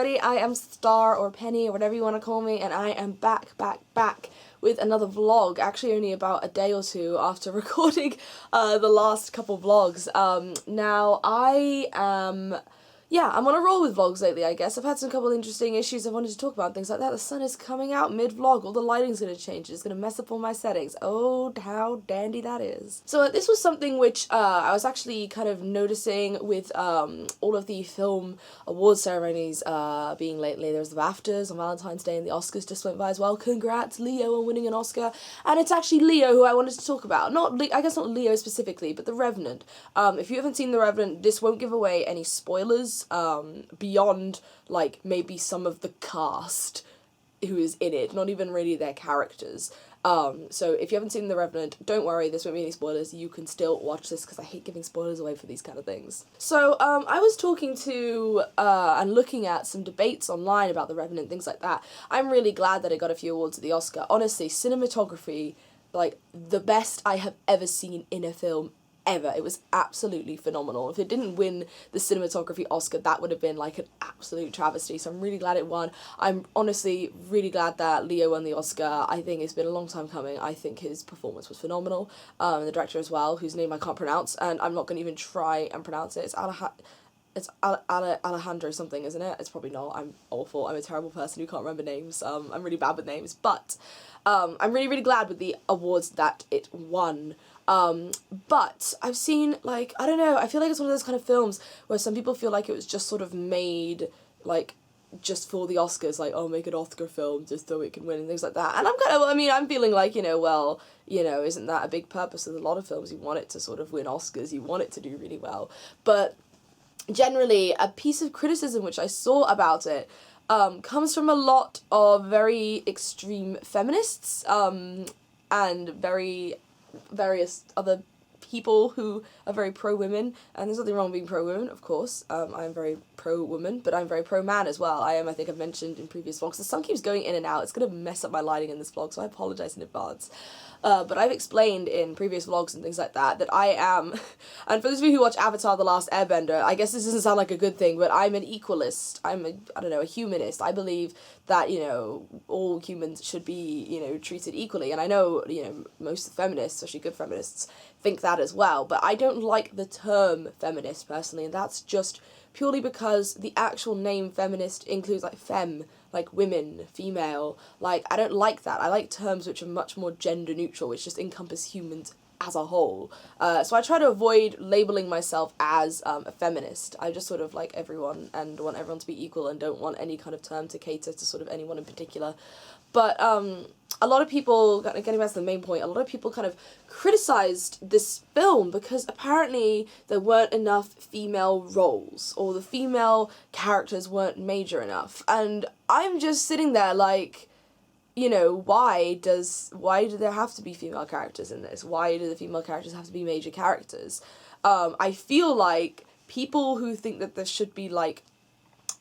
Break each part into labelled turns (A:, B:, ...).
A: everybody, I am Star, or Penny, or whatever you want to call me, and I am back with another vlog, actually only about a day or two after recording the last couple vlogs. Now, I am... yeah, I'm on a roll with vlogs lately, I guess. I've had some couple interesting issues I wanted to talk about, things like that. The sun is coming out mid-vlog, all the lighting's gonna change, it's gonna mess up all my settings. Oh, how dandy that is. So this was something which I was actually kind of noticing with all of the film awards ceremonies being lately. There was the BAFTAs on Valentine's Day and the Oscars just went by as well. Congrats, Leo, on winning an Oscar. And it's actually Leo who I wanted to talk about. I guess not Leo specifically, but The Revenant. If you haven't seen The Revenant, this won't give away any spoilers. Beyond, like, maybe some of the cast who is in it, not even really their characters. So if you haven't seen The Revenant, don't worry, this won't be any spoilers, you can still watch this, because I hate giving spoilers away for these kind of things. So, I was talking to, and looking at some debates online about The Revenant, things like that. I'm really glad that it got a few awards at the Oscar. Honestly, cinematography, like, the best I have ever seen in a film ever. It was absolutely phenomenal. If it didn't win the cinematography Oscar, that would have been like an absolute travesty, so I'm really glad it won. I'm honestly really glad that Leo won the Oscar. I think it's been a long time coming. I think his performance was phenomenal, and the director as well, whose name I can't pronounce, and I'm not going to even try and pronounce it. It's Alejandro something, isn't it? It's probably not. I'm awful. I'm a terrible person who can't remember names. I'm really bad with names, but I'm really glad with the awards that it won. But I've seen, like, I don't know, I feel like it's one of those kind of films where some people feel like it was just sort of made, like, just for the Oscars, like, oh, make an Oscar film just so it can win and things like that. And I'm kind of, I mean, I'm feeling like, you know, well, you know, isn't that a big purpose of a lot of films? You want it to sort of win Oscars, you want it to do really well. But generally, a piece of criticism which I saw about it comes from a lot of very extreme feminists, and various other people who are very pro-women, and there's nothing wrong with being pro-women, of course. I'm very pro-woman, but I'm very pro-man as well. I think I've mentioned in previous vlogs. The sun keeps going in and out. It's going to mess up my lighting in this vlog, so I apologise in advance. But I've explained in previous vlogs and things like that I am, and for those of you who watch Avatar: The Last Airbender, I guess this doesn't sound like a good thing, but I'm an equalist. I'm a humanist. I believe that, you know, all humans should be, you know, treated equally, and I know, you know, most feminists, especially good feminists, think that as well, but I don't like the term feminist personally, and that's just purely because the actual name feminist includes, like, femme, like women, female. Like, I don't like that. I like terms which are much more gender neutral, which just encompass humans as a whole. So I try to avoid labeling myself as a feminist. I just sort of like everyone and want everyone to be equal and don't want any kind of term to cater to sort of anyone in particular. But a lot of people, getting back to the main point, a lot of people kind of criticised this film because apparently there weren't enough female roles, or the female characters weren't major enough. And I'm just sitting there like, you know, why do there have to be female characters in this? Why do the female characters have to be major characters? I feel like people who think that there should be, like,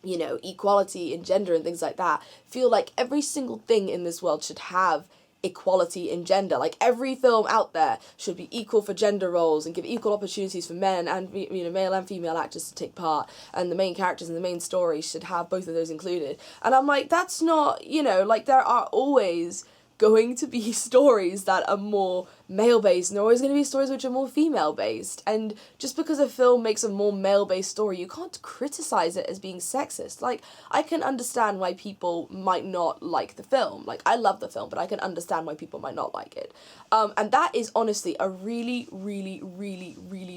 A: you know, equality in gender and things like that, feel like every single thing in this world should have equality in gender. Like, every film out there should be equal for gender roles and give equal opportunities for men and, you know, male and female actors to take part, and the main characters in the main story should have both of those included. And I'm like, that's not, you know, like, there are always going to be stories that are more male-based, and there are always going to be stories which are more female-based, and just because a film makes a more male-based story, you can't criticize it as being sexist. Like, I can understand why people might not like the film. Like, I love the film, but I can understand why people might not like it. And that is honestly a really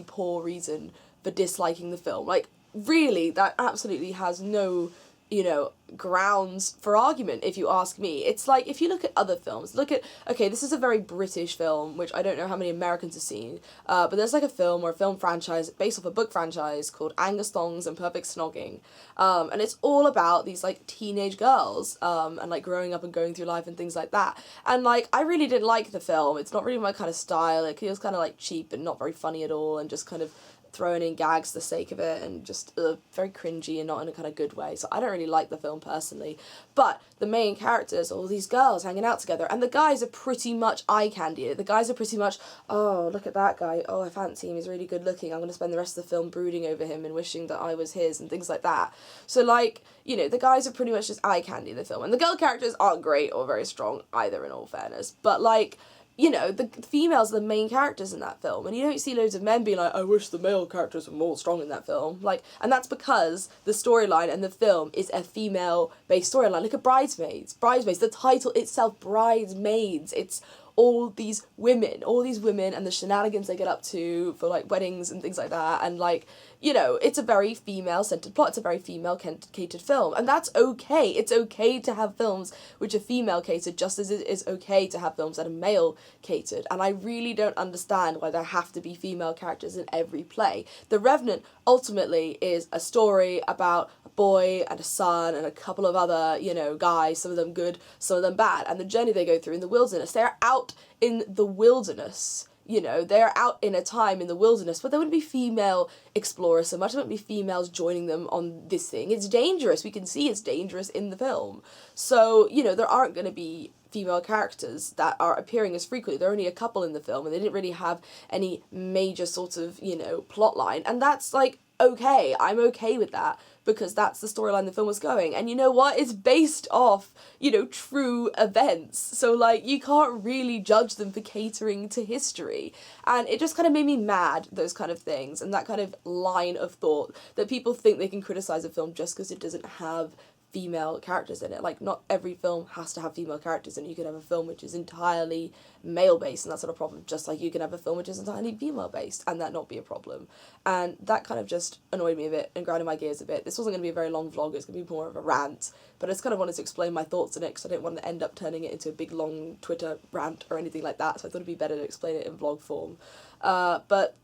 A: poor reason for disliking the film. Like, really, that absolutely has no, you know, grounds for argument, if you ask me. It's like, if you look at other films, okay, this is a very British film, which I don't know how many Americans have seen, but there's like a film or a film franchise based off a book franchise called Angus Thongs and Perfect Snogging, and it's all about these, like, teenage girls, and, like, growing up and going through life and things like that, and, like, I really didn't like the film. It's not really my kind of style. It feels kind of, like, cheap and not very funny at all, and just kind of throwing in gags for the sake of it, and just very cringy and not in a kind of good way. So I don't really like the film personally. But the main characters, all these girls hanging out together, and the guys are pretty much eye candy. The guys are pretty much, oh, look at that guy, oh, I fancy him, he's really good looking, I'm going to spend the rest of the film brooding over him and wishing that I was his, and things like that. So, like, you know, the guys are pretty much just eye candy in the film, and the girl characters aren't great or very strong either, in all fairness. But, like, you know, the females are the main characters in that film, and you don't see loads of men being like, I wish the male characters were more strong in that film. Like, and that's because the storyline and the film is a female-based storyline. Look at Bridesmaids. Bridesmaids, the title itself, Bridesmaids. It's all these women and the shenanigans they get up to for, like, weddings and things like that, and, like, you know, it's a very female-centered plot, it's a very female-catered film, and that's okay. It's okay to have films which are female-catered, just as it is okay to have films that are male-catered, and I really don't understand why there have to be female characters in every play. The Revenant, ultimately, is a story about a boy and a son and a couple of other, you know, guys, some of them good, some of them bad, and the journey they go through in the wilderness. They're out in the wilderness, you know, they're out in a time in the wilderness, but there wouldn't be female explorers so much, there wouldn't be females joining them on this thing. It's dangerous, we can see it's dangerous in the film. So, you know, there aren't going to be female characters that are appearing as frequently. There are only a couple in the film, and they didn't really have any major sort of, you know, plot line, and that's, like, okay. I'm okay with that, because that's the storyline the film was going. And you know what? It's based off, you know, true events. So, like, you can't really judge them for catering to history. And it just kind of made me mad, those kind of things, and that kind of line of thought that people think they can criticize a film just because it doesn't have female characters in it. Like, not every film has to have female characters in it. You could have a film which is entirely male-based, and that's not a problem, just like you can have a film which is entirely female-based, and that not be a problem. And that kind of just annoyed me a bit and grinded my gears a bit. This wasn't going to be a very long vlog, it's going to be more of a rant, but I just kind of wanted to explain my thoughts on it, because I didn't want to end up turning it into a big, long Twitter rant or anything like that, so I thought it'd be better to explain it in vlog form. But,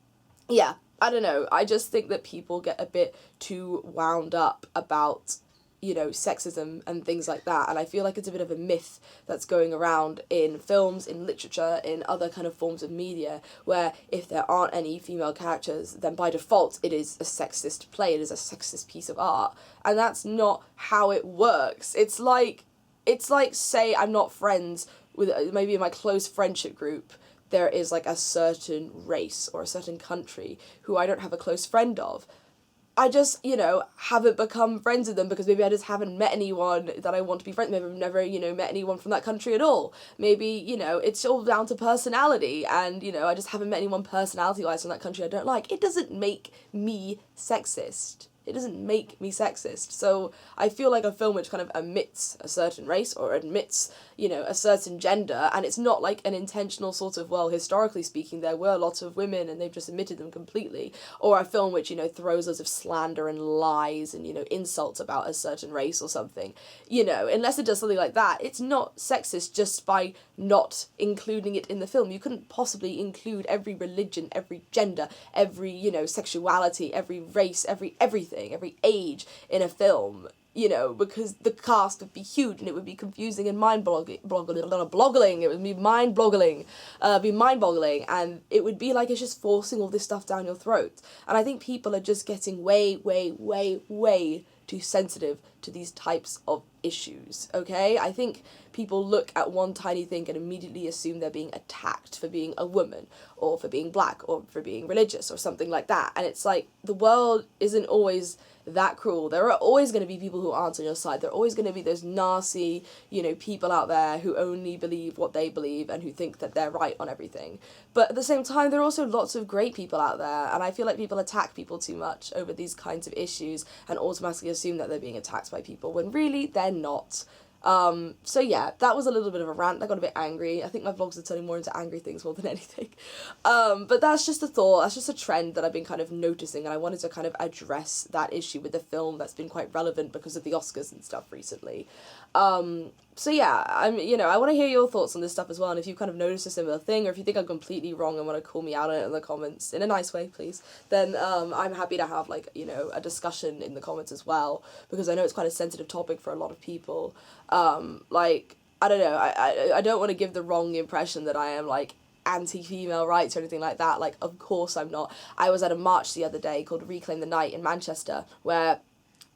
A: yeah, I don't know, I just think that people get a bit too wound up about, you know, sexism and things like that, and I feel like it's a bit of a myth that's going around in films, in literature, in other kind of forms of media, where if there aren't any female characters, then by default it is a sexist play, it is a sexist piece of art, and that's not how it works. It's like, say I'm not friends with, maybe in my close friendship group, there is, like, a certain race or a certain country who I don't have a close friend of. I just, you know, haven't become friends with them because maybe I just haven't met anyone that I want to be friends with. Maybe I've never, you know, met anyone from that country at all. Maybe, you know, it's all down to personality, and, you know, I just haven't met anyone personality-wise from that country I don't like. It doesn't make me sexist. It doesn't make me sexist. So I feel like a film which kind of admits a certain race or admits, you know, a certain gender, and it's not like an intentional sort of, well, historically speaking, there were lots of women and they've just omitted them completely, or a film which, you know, throws loads of slander and lies and, you know, insults about a certain race or something, you know, unless it does something like that, it's not sexist just by not including it in the film. You couldn't possibly include every religion, every gender, every, you know, sexuality, every race, everything, every age in a film, you know, because the cast would be huge and it would be confusing and mind-boggling, it would be mind-boggling, and it would be like it's just forcing all this stuff down your throat. And I think people are just getting way too sensitive to these types of issues, okay? I think people look at one tiny thing and immediately assume they're being attacked for being a woman, or for being black, or for being religious, or something like that. And it's like, the world isn't always that cruel. There are always going to be people who aren't on your side. There are always going to be those nasty, you know, people out there who only believe what they believe and who think that they're right on everything. But at the same time, there are also lots of great people out there, and I feel like people attack people too much over these kinds of issues and automatically assume that they're being attacked by people when really they're not. So yeah, that was a little bit of a rant. I got a bit angry. I think my vlogs are turning more into angry things more than anything. But that's just a thought, that's just a trend that I've been kind of noticing, and I wanted to kind of address that issue with the film that's been quite relevant because of the Oscars and stuff recently. So yeah, you know, I want to hear your thoughts on this stuff as well, and if you've kind of noticed a similar thing, or if you think I'm completely wrong and want to call me out on it in the comments, in a nice way, please, then, I'm happy to have, like, you know, a discussion in the comments as well, because I know it's quite a sensitive topic for a lot of people. Like, I don't know, I don't want to give the wrong impression that I am, like, anti-female rights or anything like that. Like, of course I'm not. I was at a march the other day called Reclaim the Night in Manchester, where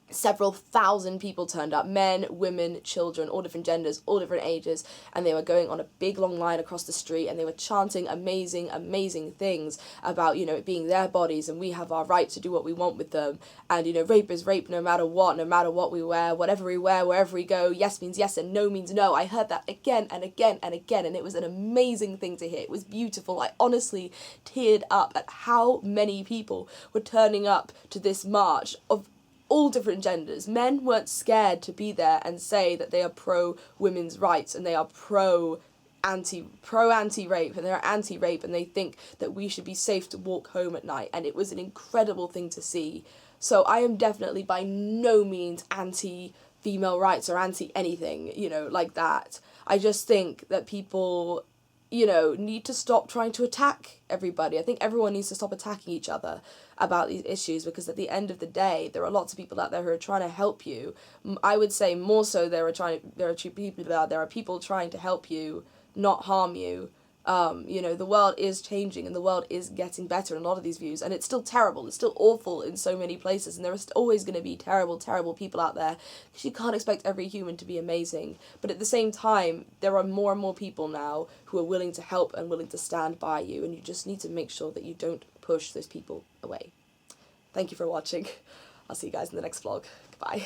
A: several thousand people turned up, men, women, children, all different genders, all different ages, and they were going on a big long line across the street, and they were chanting amazing things about, you know, it being their bodies, and we have our right to do what we want with them, and, you know, rape is rape no matter what we wear, whatever we wear, wherever we go, yes means yes and no means no. I heard that again and again and again, and it was an amazing thing to hear. It was beautiful. I honestly teared up at how many people were turning up to this march of all different genders. Men weren't scared to be there and say that they are pro women's rights and they are pro anti-rape and they're anti-rape, and they think that we should be safe to walk home at night, and it was an incredible thing to see. So I am definitely by no means anti-female rights or anti-anything, you know, like that. I just think that people, you know, need to stop trying to attack everybody. I think everyone needs to stop attacking each other about these issues, because at the end of the day, there are lots of people out there who are trying to help you. I would say more so there are people trying to help you, not harm you. You know, the world is changing and the world is getting better in a lot of these views, and it's still terrible, it's still awful in so many places, and there are always going to be terrible people out there, because you can't expect every human to be amazing. But at the same time, there are more and more people now who are willing to help and willing to stand by you, and you just need to make sure that you don't push those people away. Thank you for watching. I'll see you guys in the next vlog. Goodbye.